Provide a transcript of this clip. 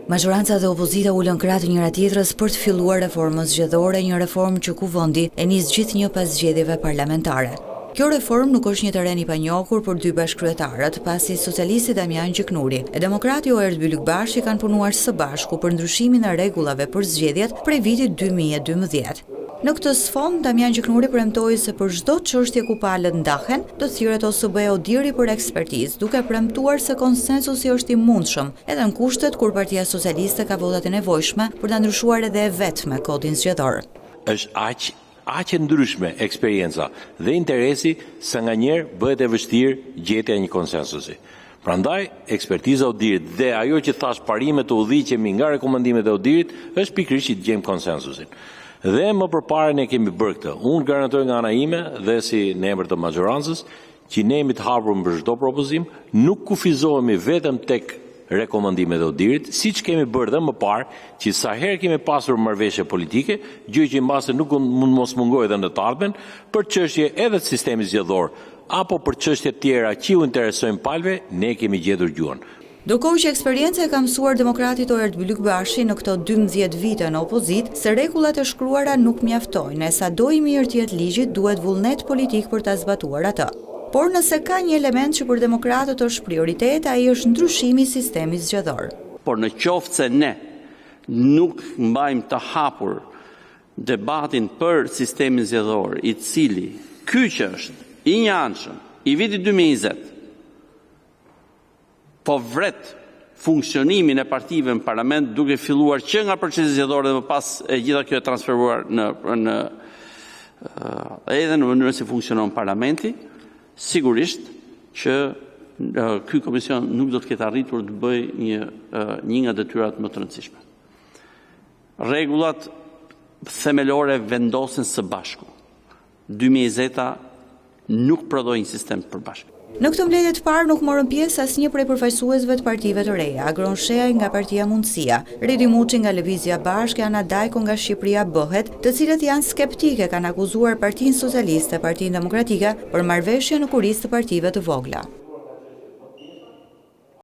Majoranca dhe opozita ulën krah njëra tjetrës për të filluar reformën zgjedhore, një reformë që kuvendi e nis gjithnjë pas zgjedhjeve parlamentare. Kjo reformë nuk është një terren i panjohur për dy bashkëkryetarët, pasi socialisti Damian Gjiknuri e demokrati Oert Bylykbashi kanë punuar së bashku për ndryshimin e rregullave për zgjedhjet prej vitit 2012. Në këtë sfond, Damian Gjiknuri premtoi se për çdo çështje ku palët ndahen, do thirret OSBE Odiri për ekspertizë, duke premtuar se konsensusi është i mundshëm, edhe në kushtet kur Partia Socialiste ka votat e nevojshme për ta ndryshuar edhe e vetme kodin zgjedhor. Është aq e ndryshme eksperienca dhe interesi sa nganjëherë bëhet e vështirë gjetja e një konsensusi. Prandaj, ekspertiza e Odirit dhe ajo që thash parimet të udhëhiqemi nga rekomandimet e Odirit është pikërisht që të gjejmë konsensusin. Dhe më përpara ne kemi bërë këtë. Unë garantoj nga ana ime dhe si në emër të majorancës që ne jemi të hapur për çdo propozim, nuk kufizohemi vetëm tek rekomandimet e Odirit, siç kemi bërë dhe më parë, që sa herë kemi pasur marrëveshje politike, gjë që mbase nuk mund mos mungojë edhe në të ardhmen, për çështje edhe të sistemit zgjedhor, apo për çështje të tjera që u interesojnë palëve, ne kemi gjetur gjuhën. Ndërkohë që eksperjenca e ka mësuar demokratit Oert Bylykbashi në këto 12 vite në opozit, se rregullat e shkruara nuk mjaftojnë, e sa do i mirë të jetë ligjit, duhet vullnet politik për ta zbatuar atë. Por nëse ka një element që për demokratët është prioritet, ai është ndryshimi i sistemit zgjedhor. Por në qoftë se ne nuk mbajmë të hapur debatin për sistemin zgjedhor, i cili ky që është i njëanshëm, i vitit 2020, po vret funksionimin e partive në parlament, duke filluar që nga procesi zgjedhor dhe më pas e gjitha kjo e transferuar edhe në mënyrën si funksionon parlamenti, sigurisht që ky komision nuk do të ketë arritur të bëjë një nga detyrat më të rëndësishme. Rregullat themelore vendosen së bashku. 2020-a nuk prodhoi një sistem të përbashkët. Në këtë mbledhje të parë nuk morën pjesë asnjë prej përfaqësuesve të partive të reja, Agron Sheaj nga Partia Mundësia, Redi Muçi nga Lëvizja Bashkë, Ana Dajko nga Shqipëria Bëhet, të cilët janë skeptike kanë akuzuar Partinë Socialiste, Partinë Demokratike për marrëveshje në kurisë të partive të vogla.